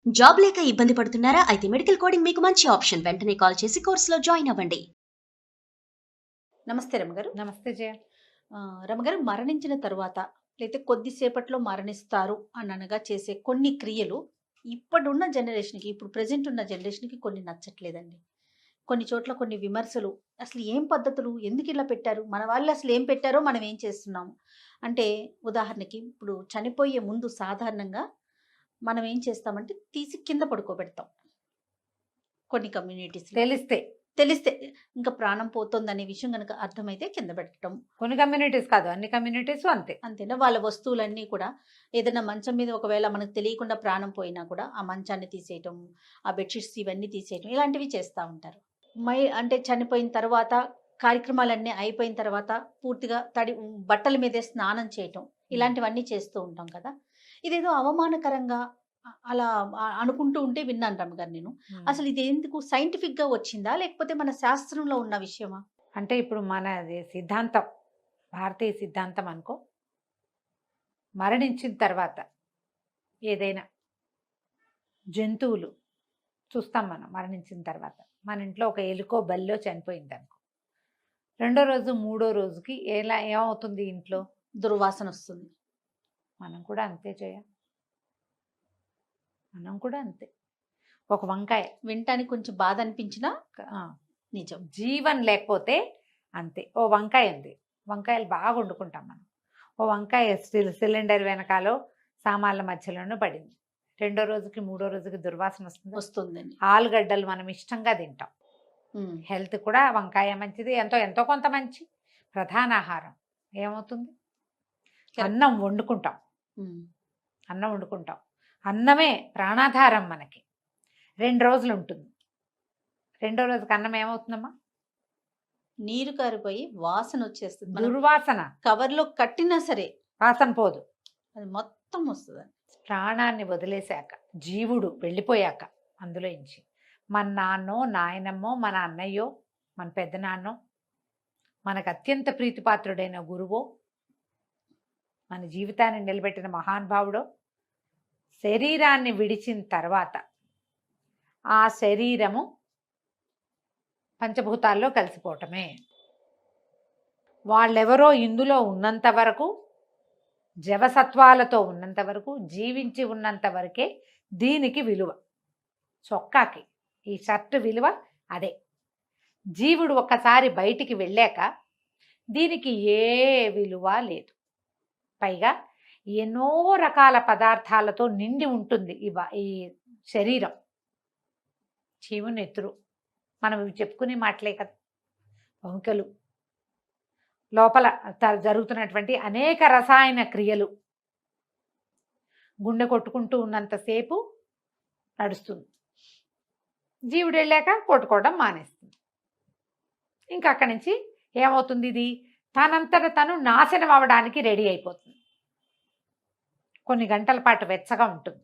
Job లేక ఇబ్బంది పడుతున్నారా? అయితే మెడికల్ కోడింగ్ మీకు మంచి ఆప్షన్. వెంటనే కాల్ చేసి కోర్సులో జాయిన్ అవ్వండి. నమస్తే రమగారు. నమస్తే జయ. రమగారు, మరణించిన తరువాత లేతే కొద్దిసేపట్లో మరణిస్తారు అనగా చేసే కొన్ని క్రియలు ఇప్పుడున్న జనరేషన్‌కి, ఇప్పుడు ప్రెజెంట్ ఉన్న జనరేషన్‌కి కొన్ని నచ్చట్లేదండి. కొన్ని చోట్ల కొన్ని విమర్శలు. అసలు ఏం పద్ధతులు? ఎందుకిలా పెట్టారు? మన వాళ్ళు అసలు ఏం పెట్టారో మనం ఏం చేస్తున్నాము? అంటే ఉదాహరణకి ఇప్పుడు చనిపోయే ముందు సాధారణంగా మనం ఏం చేస్తామంటే తీసి కింద పడుకోబెడతాం. కొన్ని కమ్యూనిటీస్‌లో. తెలిస్తే తెలిస్తే ఇంక ప్రాణం పోతోందనే విషయం గనక అర్థమైతే కింద పెట్టటం. కొన్ని కమ్యూనిటీస్ కాదు, అన్ని కమ్యూనిటీస్ అంతే. అంతేనా? వాళ్ళ వస్తువులన్నీ కూడా ఏదైనా మంచం మీద ఒకవేళ మనకు తెలియకుండా ప్రాణం పోయినా కూడా ఆ మంచాన్ని తీసేయటం, ఆ బెడ్‌షీట్స్ ఇవన్నీ తీసేయటం ఇలాంటివి చేస్తా ఉంటారు. అంటే చనిపోయిన తర్వాత కార్యక్రమాలన్నీ అయిపోయిన తర్వాత పూర్తిగా బట్టల మీదే స్నానం చేయటం ఇలాంటివన్నీ చేస్తూ ఉంటాం కదా! ఇదేదో అవమానకరంగా అలా అనుకుంటూ ఉంటే విన్నాను రమ్మగారు నేను. అసలు ఇది ఎందుకు సైంటిఫిక్‌గా వచ్చిందా? లేకపోతే మన శాస్త్రంలో ఉన్న విషయమా? అంటే ఇప్పుడు మనది సిద్ధాంతం, భారతీయ సిద్ధాంతం అనుకో. మరణించిన తర్వాత ఏదైనా జంతువులు చూస్తాం మనం. మరణించిన తర్వాత మన ఇంట్లో ఒక ఎలుకో బల్లో చనిపోయింది అనుకో, రెండో రోజు మూడో రోజుకి ఏమవుతుంది ఇంట్లో? దుర్వాసన వస్తుంది. మనం కూడా అంతే మనం కూడా అంతే. ఒక వంకాయ వినటానికి కొంచెం బాధ అనిపించినా ఆ, నిజం. జీవం లేకపోతే అంతే. ఓ వంకాయ ఉంది, వంకాయలు బాగా వండుకుంటాం మనం. ఓ వంకాయ సిలిండర్ వెనకాలో సామాన్ల మధ్యలోనూ పడింది. రెండో రోజుకి మూడో రోజుకి దుర్వాసన వస్తుందండి. ఆలుగడ్డలు మనం ఇష్టంగా తింటాం. హెల్త్ కూడా వంకాయ మంచిది, ఎంతో కొంత మంచి ప్రధాన ఆహారం. ఏమవుతుంది? అన్నం వండుకుంటాం. అన్నమే ప్రాణాధారం మనకి. 2 రోజులు ఉంటుంది. రెండో రోజుకి అన్నం ఏమవుతుందమ్మా? నీరు కారిపోయి వాసన వచ్చేస్తుంది. దుర్వాసన. కవర్లో కట్టినా సరే వాసన పోదు, అది మొత్తం వస్తుంది. ప్రాణాన్ని వదిలేశాక, జీవుడు వెళ్ళిపోయాక అందులో ఇంచి మన నాన్నో నాయనమ్మో మన అన్నయ్యో మన పెద్దనాన్నో మనకు అత్యంత ప్రీతిపాత్రుడైన గురువో మన జీవితాన్ని నిలబెట్టిన మహానుభావుడో శరీరాన్ని విడిచిన తర్వాత ఆ శరీరము పంచభూతాల్లో కలిసిపోవటమే. వాళ్ళెవరో ఇందులో ఉన్నంత వరకు, జవసత్వాలతో ఉన్నంత వరకు, జీవించి ఉన్నంత వరకే దీనికి విలువ. చొక్కాకి ఈ షర్ట్ విలువ అదే. జీవుడు ఒక్కసారి బయటికి వెళ్ళాక దీనికి ఏ విలువ లేదు. పైగా ఎన్నో రకాల పదార్థాలతో నిండి ఉంటుంది ఈ శరీరం. చీము నెత్తురు మనం చెప్పుకునే మాటలే కదా, వంకలు, లోపల జరుగుతున్నటువంటి అనేక రసాయన క్రియలు. గుండె కొట్టుకుంటూ ఉన్నంతసేపు నడుస్తుంది, జీవుడు వెళ్ళాక కొట్టుకోవడం మానేస్తుంది. ఇంకా అక్కడి నుంచి ఏమవుతుంది? ఇది తనంతట తను నాశనం అవ్వడానికి రెడీ అయిపోతుంది. కొన్ని గంటల పాటు వెచ్చగా ఉంటుంది.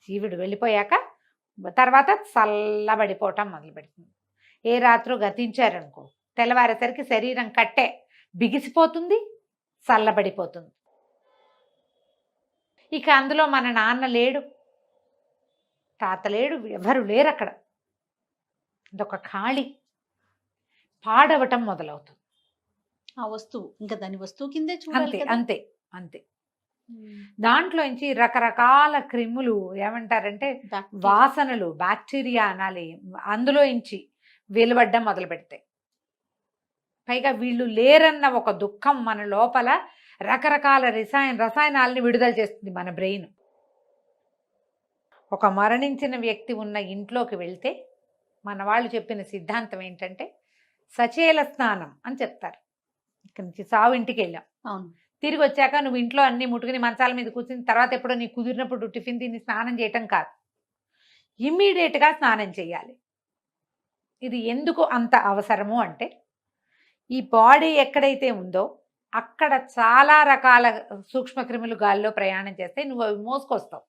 జీవుడు వెళ్ళిపోయాక తర్వాత చల్లబడిపోవటం మొదలు పెడుతుంది. ఏ రాత్రో గతించారనుకో, తెల్లవారేసరికి శరీరం కట్టే బిగిసిపోతుంది, చల్లబడిపోతుంది. ఇక అందులో మన నాన్న లేడు, తాత లేడు, ఎవరు లేరు అక్కడ. అదొక ఖాళీ, పాడవటం మొదలవుతుంది. ఆ వస్తువు ఇంకా దాని వస్తువు కిందే అంతే చూడాలి కదా. అంతే అంతే. దాంట్లోంచి రకరకాల క్రిములు, ఏమంటారంటే వాసనలు, బ్యాక్టీరియా అనాలి, అందులో ఇంచి వెలువడ్డం మొదలు పెడతాయి. పైగా వీళ్ళు లేరన్న ఒక దుఃఖం మన లోపల రకరకాల రసాయనాలని విడుదల చేస్తుంది మన బ్రెయిన్. ఒక మరణించిన వ్యక్తి ఉన్న ఇంట్లోకి వెళ్తే మన వాళ్ళు చెప్పిన సిద్ధాంతం ఏంటంటే సచేల స్నానం అని చెప్తారు. ఇక్కడి నుంచి సావు ఇంటికి వెళ్ళాం, అవును, తిరిగి వచ్చాక నువ్వు ఇంట్లో అన్ని ముట్టుకుని మంచాల మీద కూర్చుని తర్వాత ఎప్పుడో నీకు కుదిరినప్పుడు టిఫిన్ తిని స్నానం చేయటం కాదు, ఇమ్మీడియట్గా స్నానం చేయాలి. ఇది ఎందుకు అంత అవసరము అంటే, ఈ బాడీ ఎక్కడైతే ఉందో అక్కడ చాలా రకాల సూక్ష్మక్రిములు గాల్లో ప్రయాణం చేస్తే నువ్వు అవి మోసుకొస్తావు.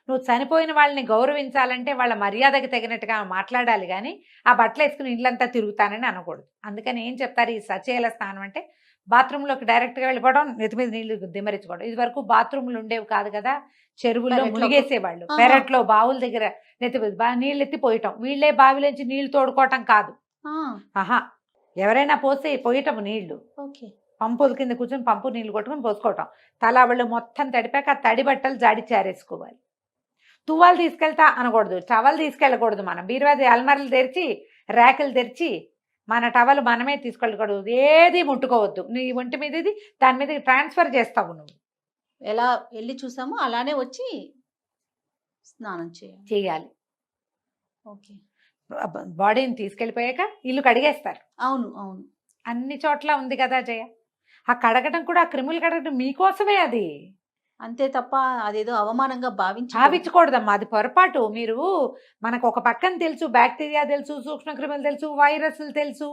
నువ్వు చనిపోయిన వాళ్ళని గౌరవించాలంటే వాళ్ళ మర్యాదకి తగినట్టుగా మాట్లాడాలి, కానీ ఆ బట్టలు వేసుకుని ఇళ్ళంతా తిరుగుతానని అనకూడదు. అందుకని ఏం చెప్తారు, ఈ సచేల స్నానం అంటే బాత్రూంలోకి డైరెక్ట్గా వెళ్ళిపోవడం, నెత్తి మీద నీళ్లు దిమ్మరించుకోవడం. ఇది వరకు బాత్రూమ్లు ఉండేవి కాదు కదా, చెరువుల్లో పెరట్లో. మునిగేసేవాళ్ళు, ఆహా. పెరట్లో బావుల దగ్గర నీళ్ళు ఎత్తి పోయటం, వీళ్ళే బావిలోంచి నీళ్లు తోడుకోవటం కాదు. ఆ, ఆహా, ఎవరైనా పోసి పోయటం నీళ్లు, ఓకే. పంపుల కింద కూర్చొని పంపు నీళ్లు కొట్టుకొని పోసుకోవటం, తలాబళ్ళు మొత్తం తడిపాక ఆ తడి బట్టలు జాడి చారేసుకోవాలి. తువ్వాలు తీసుకెళ్తా అనకూడదు, టవల్ తీసుకెళ్ళకూడదు. మనం బీరువాది అల్మార్లు తెరిచి ర్యాకులు తెరిచి మన టవల్ మనమే తీసుకెళ్ళకూడదు. ఏది ముట్టుకోవద్దు. నీ ఒంటి మీద ఇది దాని మీద ట్రాన్స్ఫర్ చేస్తావు నువ్వు. ఎలా వెళ్ళి చూసామో అలానే వచ్చి స్నానం చేయాలి. చేయాలి. ఓకే. బాడీని తీసుకెళ్ళిపోయాక ఇల్లు కడిగేస్తారు. అవును, అవును. అన్ని చోట్ల ఉంది కదా జయ. ఆ కడగటం కూడా, ఆ క్రిములు కడగటం మీకోసమే. అది అంతే తప్ప అదేదో అవమానంగా భావించకూడదమ్మా, అది పొరపాటు. మీరు మనకు ఒక పక్కన తెలుసు, బ్యాక్టీరియా తెలుసు, సూక్ష్మక్రిములు తెలుసు, వైరస్లు తెలుసు,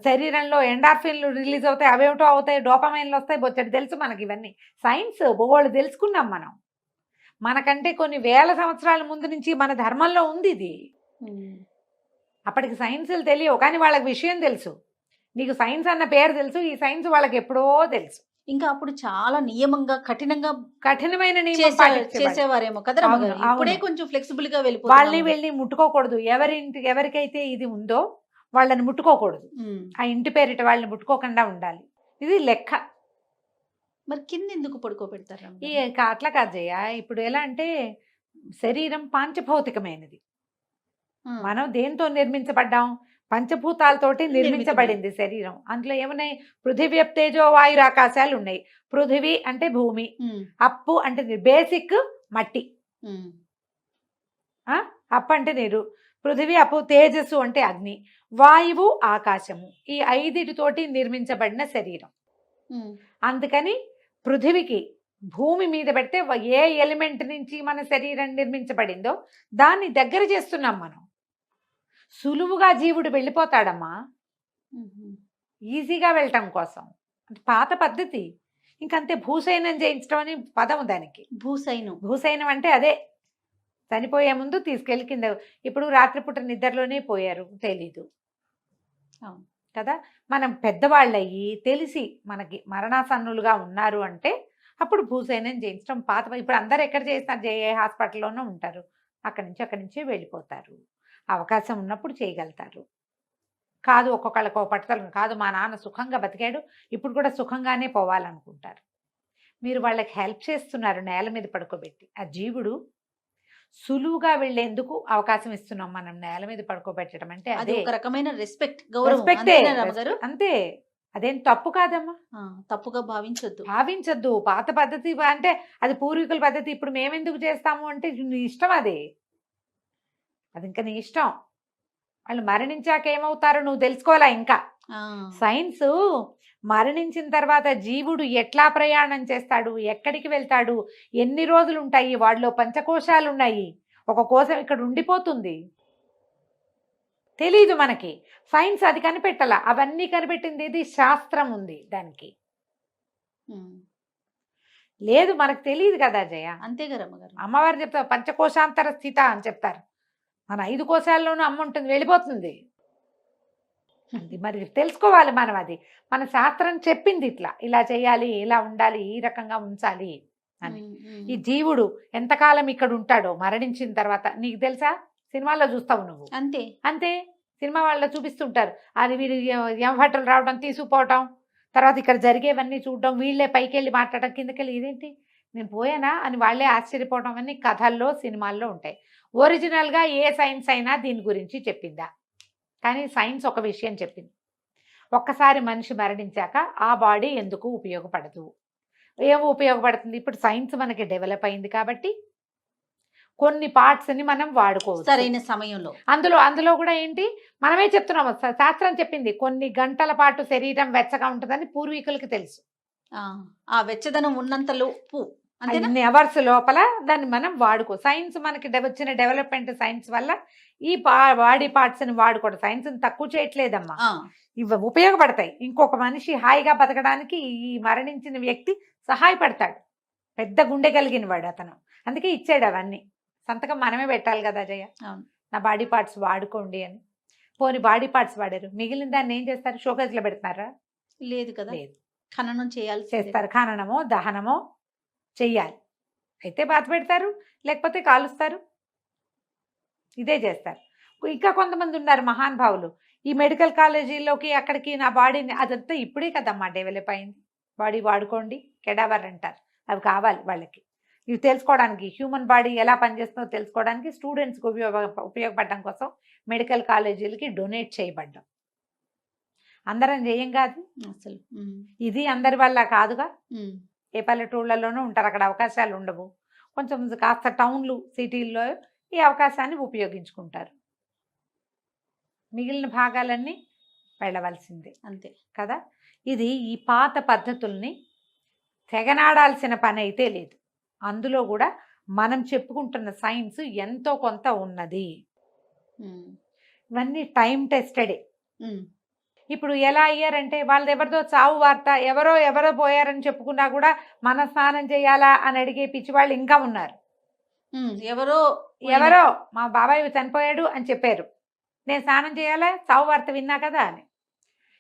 శరీరంలో ఎండార్ఫిన్లు రిలీజ్ అవుతాయి, అవేమిటో అవుతాయి, డోపమైన్లు వస్తాయి, బొచ్చడి తెలుసు మనకి. ఇవన్నీ సైన్స్ భూగోళం తెలుసుకున్నాం మనం. మనకంటే కొన్ని వేల సంవత్సరాల ముందు నుంచి మన ధర్మంలో ఉంది ఇది. అప్పటికి సైన్సులు తెలియవు, కానీ వాళ్ళకి విషయం తెలుసు. నీకు సైన్స్ అన్న పేరు తెలుసు, ఈ సైన్స్ వాళ్ళకి ఎప్పుడో తెలుసు. ఇంకా అప్పుడు చాలా నియమంగా కఠినమైన నియమం పాటించేవాళ్ళు. చేసేవారేమో కదా అవును, రమ్మగారు. ఇప్పుడే అవును. కొంచెం ఫ్లెక్సిబుల్ గా వాళ్ళని వెళ్ళిపోతున్నాము. వెళ్ళి ముట్టుకోకూడదు. ఎవరికైతే ఇది ఉందో వాళ్ళని ముట్టుకోకూడదు. ఆ ఇంటి పేరిట వాళ్ళని ముట్టుకోకుండా ఉండాలి. ఇది లెక్క. మరి కింద ఎందుకు పడుకోబెడతారు ఈ రమ్మగారు? అట్లా కాదయ్య. ఇప్పుడు ఎలా అంటే శరీరం పాంచభౌతికమైనది. మనం దేంతో నిర్మించబడ్డాం? పంచభూతాలతోటి నిర్మించబడింది శరీరం. అందులో ఏమున్నాయి? పృథివీ తేజో వాయురు ఆకాశాలు ఉన్నాయి. పృథివీ అంటే భూమి, అప్పు అంటే బేసిక్ మట్టి, అప్పు అంటే నీరు, పృథివీ అప్పు, తేజస్సు అంటే అగ్ని, వాయువు ఆకాశము. ఈ 5తోటి నిర్మించబడిన శరీరం. అందుకని పృథివికి భూమి మీద పెడితే ఏ ఎలిమెంట్ నుంచి మన శరీరం నిర్మించబడిందో దాన్ని దగ్గర చేస్తున్నాం మనం. సులువుగా జీవుడు వెళ్ళిపోతాడమ్మా, ఈజీగా వెళ్ళటం కోసం. పాత పద్ధతి. ఇంకంతే. భూసైనం చేయించడం అని పదం దానికి. భూసైనం అంటే అదే, చనిపోయే ముందు తీసుకెళ్ళి కింద. ఇప్పుడు రాత్రిపూట నిద్రలోనే పోయారు, తెలీదు కదా. మనం పెద్దవాళ్ళయ్యి తెలిసి మనకి మరణాసన్నులుగా ఉన్నారు అంటే అప్పుడు భూసైనం చేయించడం పాత. ఇప్పుడు అందరు ఎక్కడ చేస్తారు? జేఏ హాస్పిటల్లోనే ఉంటారు, అక్కడి నుంచే వెళ్ళిపోతారు. అవకాశం ఉన్నప్పుడు చేయగలుగుతారు. కాదు, ఒక్కొక్కళ్ళకి ఒక పట్టుదల. కాదు, మా నాన్న సుఖంగా బతికాడు, ఇప్పుడు కూడా సుఖంగానే పోవాలనుకుంటారు. మీరు వాళ్ళకి హెల్ప్ చేస్తున్నారు నేల మీద పడుకోబెట్టి. ఆ జీవుడు సులువుగా వెళ్లేందుకు అవకాశం ఇస్తున్నాం మనం నేల మీద పడుకోబెట్టడం అంటే. అది ఒక రకమైన రెస్పెక్ట్, అంతే. అదేం తప్పు కాదమ్మా. తప్పుగా భావించొద్దు. పాత పద్ధతి అంటే అది పూర్వీకుల పద్ధతి. ఇప్పుడు మేమెందుకు చేస్తాము అంటే నీ ఇష్టం. అది ఇంకా నీ ఇష్టం. వాళ్ళు మరణించాక ఏమవుతారో నువ్వు తెలుసుకోవాలా. ఇంకా సైన్స్ మరణించిన తర్వాత జీవుడు ఎట్లా ప్రయాణం చేస్తాడు, ఎక్కడికి వెళ్తాడు, ఎన్ని రోజులు ఉంటాయి, వాడిలో పంచకోశాలు ఉన్నాయి, ఒక కోశం ఇక్కడ ఉండిపోతుంది, తెలీదు మనకి. సైన్స్ అది కనిపెట్టాల. అవన్నీ కనిపెట్టింది ఇది శాస్త్రం ఉంది దానికి. లేదు, మనకు తెలియదు కదా జయ. అంతే కదా అమ్మగారు. అమ్మవారు చెప్తారు పంచకోశాంతర స్థిత అని చెప్తారు. మన 5 కోశాల్లోనూ అమ్మ ఉంటుంది, వెళ్ళిపోతుంది. మరి తెలుసుకోవాలి మనం. అది మన శాస్త్రం చెప్పింది. ఇలా చేయాలి, ఇలా ఉండాలి, ఈ రకంగా ఉంచాలి అని. ఈ జీవుడు ఎంతకాలం ఇక్కడ ఉంటాడో మరణించిన తర్వాత నీకు తెలుసా? సినిమాల్లో చూస్తావు నువ్వు. అంతే సినిమా వాళ్ళలో చూపిస్తుంటారు. అది వీరు యమభటులు రావడం, తీసుకుపోవటం, తర్వాత ఇక్కడ జరిగేవన్నీ చూడడం, వీళ్ళే పైకి వెళ్ళి మాట్లాడడం, కిందకెళ్ళి ఇదేంటి నేను పోయానా అని వాళ్ళే ఆశ్చర్యపోవడం అన్నీ కథల్లో సినిమాల్లో ఉంటాయి. ఒరిజినల్గా ఏ సైన్స్ అయినా దీని గురించి చెప్పిందా? కానీ సైన్స్ ఒక విషయం చెప్పింది. ఒక్కసారి మనిషి మరణించాక ఆ బాడీ ఎందుకు ఉపయోగపడదు? ఏమో ఉపయోగపడుతుంది. ఇప్పుడు సైన్స్ మనకి డెవలప్ అయింది కాబట్టి కొన్ని పార్ట్స్ని మనం వాడుకోవచ్చు సరైన సమయంలో. అందులో కూడా ఏంటి మనమే చెప్తున్నాము, శాస్త్రం చెప్పింది. కొన్ని గంటల పాటు శరీరం వెచ్చగా ఉంటుందని పూర్వీకులకి తెలుసు. ఆ వెచ్చదనం ఉన్నంతలోపు అన్ని అవర్స్ లోపల దాన్ని మనం వాడుకో. సైన్స్ మనకి వచ్చిన డెవలప్మెంట్ సైన్స్ వల్ల ఈ బాడీ పార్ట్స్ని వాడుకోవడం. సైన్స్ని తక్కువ చేయట్లేదమ్మా, ఇవి ఉపయోగపడతాయి. ఇంకొక మనిషి హాయిగా బతకడానికి ఈ మరణించిన వ్యక్తి సహాయపడతాడు. పెద్ద గుండె కలిగిన వాడు అతను, అందుకే ఇచ్చాడు అవన్నీ. సంతకం మనమే పెట్టాలి కదా జయ, నా బాడీ పార్ట్స్ వాడుకోండి అని. పోనీ బాడీ పార్ట్స్ వాడారు, మిగిలిన దాన్ని ఏం చేస్తారు? షోకేజ్లో పెడతారా? లేదు కదా. లేదు, ఖననం చేస్తారు. ఖననమో దహనమో చెయ్యాలి. అయితే బాధ పెడతారు, లేకపోతే కాలుస్తారు, ఇదే చేస్తారు. ఇంకా కొంతమంది ఉన్నారు మహానుభావులు, ఈ మెడికల్ కాలేజీలోకి అక్కడికి నా బాడీని, అదంతా ఇప్పుడే కదమ్మా డెవలప్ అయింది. బాడీ వాడుకోండి, కెడావర్ అంటారు, అవి కావాలి వాళ్ళకి. ఇవి తెలుసుకోవడానికి, హ్యూమన్ బాడీ ఎలా పనిచేస్తుందో తెలుసుకోవడానికి స్టూడెంట్స్కి ఉపయోగపడడం కోసం మెడికల్ కాలేజీలకి డొనేట్ చేయబడ్డం. అందరం చేయం కాదు అసలు. ఇది, అందరి వల్ల కాదుగా. ఏ పల్లెటూళ్ళలోనూ ఉంటారు, అక్కడ అవకాశాలు ఉండవు. కొంచెం కాస్త టౌన్లు సిటీల్లో ఈ అవకాశాన్ని ఉపయోగించుకుంటారు. మిగిలిన భాగాలన్నీ వెళ్ళవలసిందే అంతే కదా. ఇది ఈ పాత పద్ధతుల్ని తెగనాడాల్సిన పని అయితే లేదు. అందులో కూడా మనం చెప్పుకుంటున్న సైన్స్ ఎంతో కొంత ఉన్నది. ఇవన్నీ టైం టెస్టెడే. ఇప్పుడు ఎలా అయ్యారంటే వాళ్ళది ఎవరిదో చావు వార్త, ఎవరో పోయారని చెప్పుకున్నా కూడా మన స్నానం చేయాలా అని అడిగే పిచ్చి వాళ్ళు ఇంకా ఉన్నారు. ఎవరో మా బాబాయ్ చనిపోయాడు అని చెప్పారు, నేను స్నానం చేయాలా చావు వార్త విన్నా కదా అని.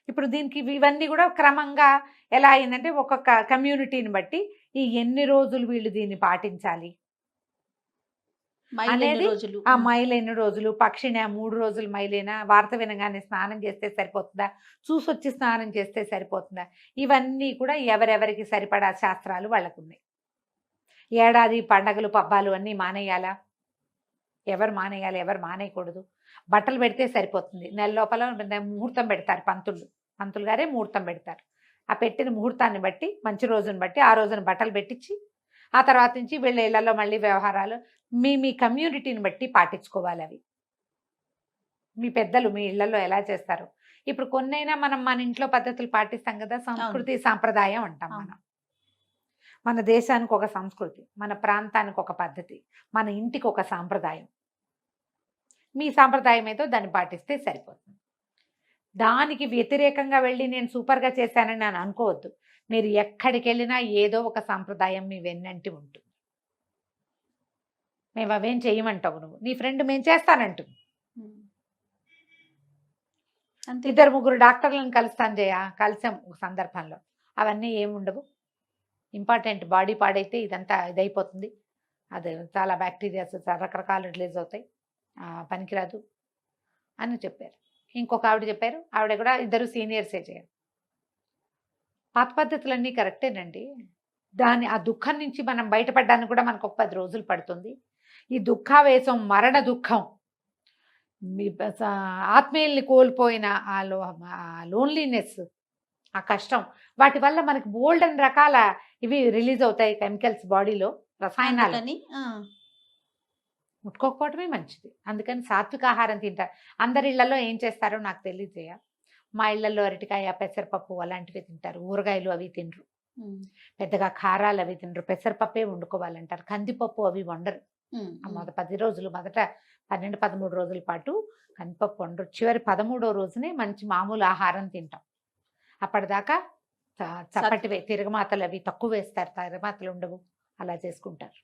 ఇప్పుడు దీనికి ఇవన్నీ కూడా క్రమంగా ఎలా అయిందంటే ఒక్కొక్క కమ్యూనిటీని బట్టి ఈ ఎన్ని రోజులు వీళ్ళు దీన్ని పాటించాలి అనేది, ఆ మైలు ఎన్ని రోజులు, పక్షిని 3 రోజులు మైలైనా, వార్త వినగానే స్నానం చేస్తే సరిపోతుందా, చూసొచ్చి స్నానం చేస్తే సరిపోతుందా, ఇవన్నీ కూడా ఎవరెవరికి సరిపడా శాస్త్రాలు వాళ్ళకు ఉన్నాయి. ఏడాది పండగలు పబ్బాలు అన్నీ మానేయాలా, ఎవరు మానేయాలి, ఎవరు మానేయకూడదు. బట్టలు పెడితే సరిపోతుంది, నెల లోపల ముహూర్తం పెడతారు పంతులు గారే ముహూర్తం పెడతారు. ఆ పెట్టిన ముహూర్తాన్ని బట్టి, మంచి రోజుని బట్టి ఆ రోజున బట్టలు పెట్టించి, ఆ తర్వాత నుంచి వీళ్ళ ఇళ్లలో మళ్ళీ వ్యవహారాలు మీ కమ్యూనిటీని బట్టి పాటించుకోవాలి. అవి మీ పెద్దలు మీ ఇళ్లలో ఎలా చేస్తారు. ఇప్పుడు కొన్నైనా మనం మన ఇంట్లో పద్ధతులు పాటిస్తాం కదా, సంస్కృతి సాంప్రదాయం అంటాం మనం. మన దేశానికి ఒక సంస్కృతి, మన ప్రాంతానికి ఒక పద్ధతి, మన ఇంటికి ఒక సాంప్రదాయం. మీ సాంప్రదాయం ఏదో దాన్ని పాటిస్తే సరిపోతుంది. దానికి వ్యతిరేకంగా వెళ్ళి నేను సూపర్గా చేశానని నేను అనుకోవద్దు. మీరు ఎక్కడికి వెళ్ళినా ఏదో ఒక సాంప్రదాయం మీ వెన్నంటి ఉంటుంది. మేము అవేం చేయమంటావు, నువ్వు నీ ఫ్రెండ్ మేము చేస్తానంటుంది. 2-3 డాక్టర్లను కలుస్తాను కలిసాం ఒక సందర్భంలో, అవన్నీ ఏముండవు. ఇంపార్టెంట్, బాడీ పాడైతే ఇదంతా ఇదైపోతుంది, అది చాలా బ్యాక్టీరియాస్ రకరకాలు రిలీజ్ అవుతాయి, పనికిరాదు అని చెప్పారు. ఇంకొక ఆవిడ చెప్పారు, ఆవిడ కూడా ఇద్దరు సీనియర్సే చేయాలి. పాత పద్ధతులన్నీ కరెక్టేనండి. ఆ దుఃఖం నుంచి మనం బయటపడడానికి కూడా మనకు ఒక 10 రోజులు పడుతుంది. ఈ దుఃఖావేశం, మరణ దుఃఖం, ఆత్మీయుల్ని కోల్పోయిన ఆ లోన్లీనెస్, ఆ కష్టం, వాటి వల్ల మనకి బోల్డ్ అని రకాల ఇవి రిలీజ్ అవుతాయి, కెమికల్స్ బాడీలో, రసాయనాలు. ముట్టుకోకపోవటమే మంచిది. అందుకని సాత్విక ఆహారం తింటారు. అందరి ఇళ్లలో ఏం చేస్తారో నాకు తెలియజేయ. మా ఇళ్లలో అరటికాయ, పెసరపప్పు అలాంటివి తింటారు, ఊరగాయలు అవి తినరు, పెద్దగా కారాలు అవి తినరు, పెసరపప్పే వండుకోవాలంటారు, కందిపప్పు అవి వండరు. 10 రోజులు, మొదట 12-13 రోజుల పాటు కందిపప్పు వండరు. చివరి 13వ రోజునే మంచి మామూలు ఆహారం తింటాం. అప్పటిదాకా చప్పటివే, తిరగమాతలు అవి తక్కువ వేస్తారు, తిరగమాతలు ఉండవు, అలా చేసుకుంటారు.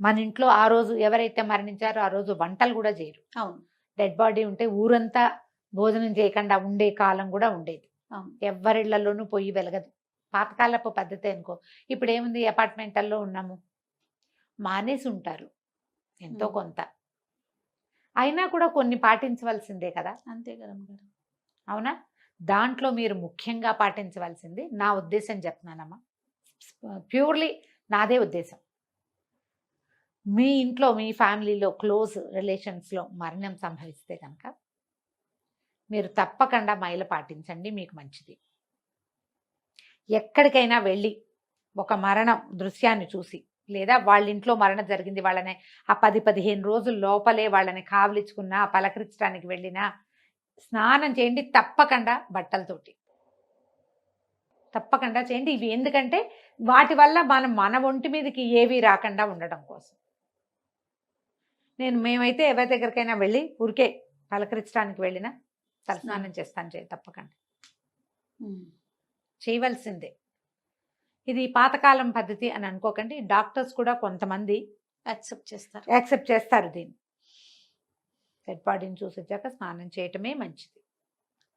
మన ఇంట్లో ఆ రోజు ఎవరైతే మరణించారో ఆ రోజు వంటలు కూడా చేయరు. అవును, డెడ్ బాడీ ఉంటే ఊరంతా భోజనం చేయకుండా ఉండే కాలం కూడా ఉండేది. ఎవరిళ్లలోనూ పొయ్యి వెలగదు, పాతకాలపు పద్ధతి అనుకో. ఇప్పుడు ఏముంది, అపార్ట్మెంట్లలో ఉన్నాము, మానేసి ఉంటారు ఎంతో కొంత, అయినా కూడా కొన్ని పాటించవలసిందే కదా. అంతే కదా, అవునా. దాంట్లో మీరు ముఖ్యంగా పాటించవలసింది, నా ఉద్దేశం చెప్తున్నానమ్మా, ప్యూర్లీ నాదే ఉద్దేశం, మీ ఇంట్లో మీ ఫ్యామిలీలో క్లోజ్ రిలేషన్స్లో మరణం సంభవిస్తే కనుక మీరు తప్పకుండా మైల పాటించండి, మీకు మంచిది. ఎక్కడికైనా వెళ్ళి ఒక మరణం దృశ్యాన్ని చూసి, లేదా వాళ్ళ ఇంట్లో మరణం జరిగింది, వాళ్ళని ఆ 10-15 రోజుల లోపలే వాళ్ళని కావలించుకున్నా, పలకరించడానికి వెళ్ళినా స్నానం చేయండి తప్పకుండా, బట్టలతోటి తప్పకుండా చేయండి. ఇవి ఎందుకంటే వాటి వల్ల మన ఒంటి మీదకి ఏవి రాకుండా ఉండడం కోసం. మేమైతే ఎవరి దగ్గరికైనా వెళ్ళి ఊరికే పలకరించడానికి వెళ్ళినా తలస్నానం చేస్తాను, తప్పకుండా చేయవలసిందే. ఇది పాతకాలం పద్ధతి అని అనుకోకండి. డాక్టర్స్ కూడా కొంతమంది యాక్సెప్ట్ చేస్తారు దీన్ని. డెడ్ బాడీని చూసొచ్చాక స్నానం చేయటమే మంచిది.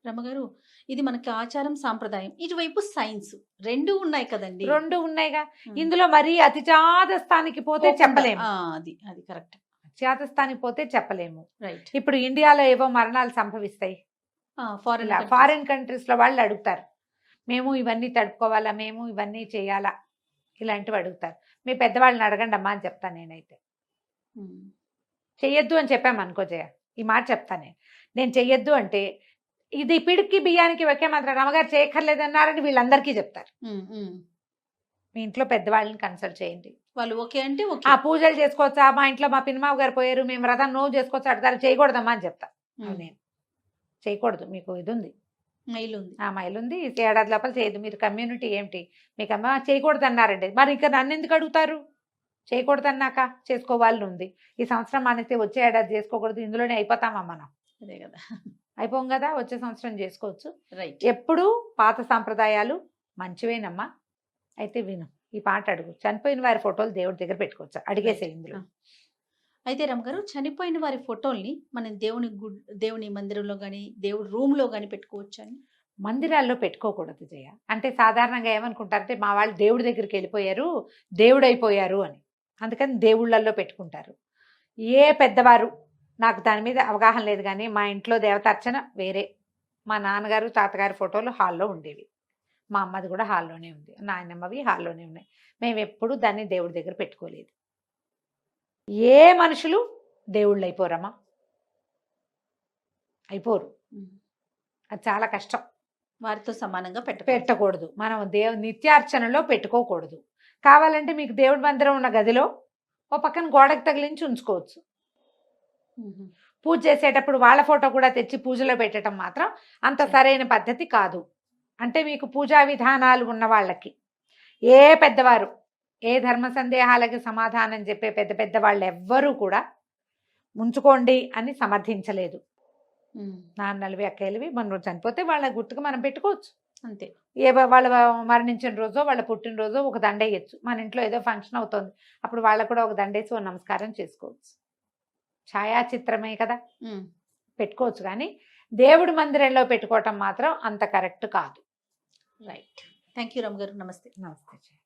రమ్మగారు, ఇది మనకి ఆచారం, సాంప్రదాయం. ఇటువైపు సైన్స్. 2 ఉన్నాయి కదండీ! 2 ఉన్నాయిగా. హ్మ్. ఇందులో మరీ అతి చాదస్తానికి పోతే పోకుండా. చెప్పలేము. అది కరెక్ట్. చాదస్తానికి పోతే చెప్పలేము. రైట్. ఇప్పుడు ఇండియాలో ఏవో మరణాలు సంభవిస్తాయి. ఫారెన్ ఇలా ఫారిన్ కంట్రీస్‌లో వాళ్ళు అడుగుతారు. మేము ఇవన్నీ తడుపుకోవాలా? మేము ఇవన్నీ చేయాలా? ఇలాంటివి అడుగుతారు. మీ పెద్దవాళ్ళని అడగండమ్మా అని చెప్తాను నేనైతే. చెయ్యొద్దు అని చెప్పామనుకో జయ, ఈ మాట చెప్తా నేను. నేను చెయ్యొద్దు అంటే, ఇది పిడికి బియ్యానికి ఒకే మాత్రం రమ్మగారు చేయక్కర్లేదన్నారని వీళ్ళందరికీ చెప్తారు. మీ ఇంట్లో పెద్దవాళ్ళని కన్సల్ట్ చేయండి. వాళ్ళు ఓకే అంటే ఓకే. పూజలు చేసుకోవచ్చా? మా ఇంట్లో మా పిన్నమావ గారు పోయారు, మేము వ్రతం నువ్వు చేసుకోవచ్చు అడతారు, చేయకూడదమ్మా అని చెప్తా. నేను చేయకూడదు, మీకు ఇది ఉంది, మైల్ ఉంది. మైల్ ఉంది, ఏడాది లోపల చేయదు. మీరు కమ్యూనిటీ ఏమిటి, మీకు అమ్మ చేయకూడదు అన్నారండి, మరి ఇంకా నన్ను ఎందుకు అడుగుతారు? చేయకూడదు అన్నాక చేసుకోవాలని ఉంది. ఈ సంవత్సరం మానేస్తే వచ్చే ఏడాది చేసుకోకూడదు, ఇందులోనే అయిపోతామా మనం? అదే కదా. అయిపోం కదా, వచ్చే సంవత్సరం చేసుకోవచ్చు. రైట్. ఎప్పుడు పాత సాంప్రదాయాలు మంచివేనమ్మా. అయితే విను, ఈ పాట అడుగు. చనిపోయిన వారి ఫోటోలు దేవుడి దగ్గర పెట్టుకోవచ్చా? అడిగేసే ఇందులో. అయితే రమ్మగారు, చనిపోయిన వారి ఫోటోల్ని మనం దేవుని మందిరంలో కానీ దేవుడి రూమ్లో కానీ పెట్టుకోవచ్చు అని. మందిరాల్లో పెట్టుకోకూడదు జయ. అంటే సాధారణంగా ఏమనుకుంటారంటే మా వాళ్ళు దేవుడి దగ్గరికి వెళ్ళిపోయారు, దేవుడు అయిపోయారు అని. అందుకని దేవుళ్ళల్లో పెట్టుకుంటారు. ఏ పెద్దవారు, నాకు దాని మీద అవగాహన లేదు కానీ మా ఇంట్లో దేవతార్చన వేరే. మా నాన్నగారు తాతగారి ఫోటోలు హాల్లో ఉండేవి, మా అమ్మది కూడా హాల్లోనే ఉంది, నాయనమ్మవి హాల్లోనే ఉన్నాయి. మేము ఎప్పుడు దాన్ని దేవుడి దగ్గర పెట్టుకోలేదు. ఏ మనుషులు దేవుళ్ళు అయిపోరమ్మా, అయిపోరు. అది చాలా కష్టం. వారితో సమానంగా పెట్టకూడదు. మనం నిత్యార్చనలో పెట్టుకోకూడదు. కావాలంటే మీకు దేవుడి మందిరం ఉన్న గదిలో ఓ పక్కన గోడకు తగిలించి ఉంచుకోవచ్చు. పూజ చేసేటప్పుడు వాళ్ళ ఫోటో కూడా తెచ్చి పూజలో పెట్టడం మాత్రం అంత సరైన పద్ధతి కాదు. అంటే మీకు పూజా విధానాలు ఉన్న వాళ్ళకి, ఏ పెద్దవారు ఏ ధర్మ సందేహాలకి సమాధానం చెప్పే పెద్ద పెద్ద వాళ్ళు ఎవ్వరూ కూడా ఉంచుకోండి అని సమర్థించలేదు. నాన్నలవి అక్కయ్యలవి మనం చనిపోతే వాళ్ళ గుర్తుకు మనం పెట్టుకోవచ్చు అంతే. వాళ్ళ మరణించిన రోజో వాళ్ళ పుట్టినరోజో ఒక దండ వేయచ్చు. మన ఇంట్లో ఏదో ఫంక్షన్ అవుతుంది, అప్పుడు వాళ్ళకు కూడా ఒక దండేసి ఒక నమస్కారం చేసుకోవచ్చు. ఛాయాచిత్రమే కదా, పెట్టుకోవచ్చు. కానీ దేవుడి మందిరంలో పెట్టుకోవటం మాత్రం అంత కరెక్ట్ కాదు. రైట్. థ్యాంక్ యూ రమ్మ గారు. నమస్తే. నమస్తే.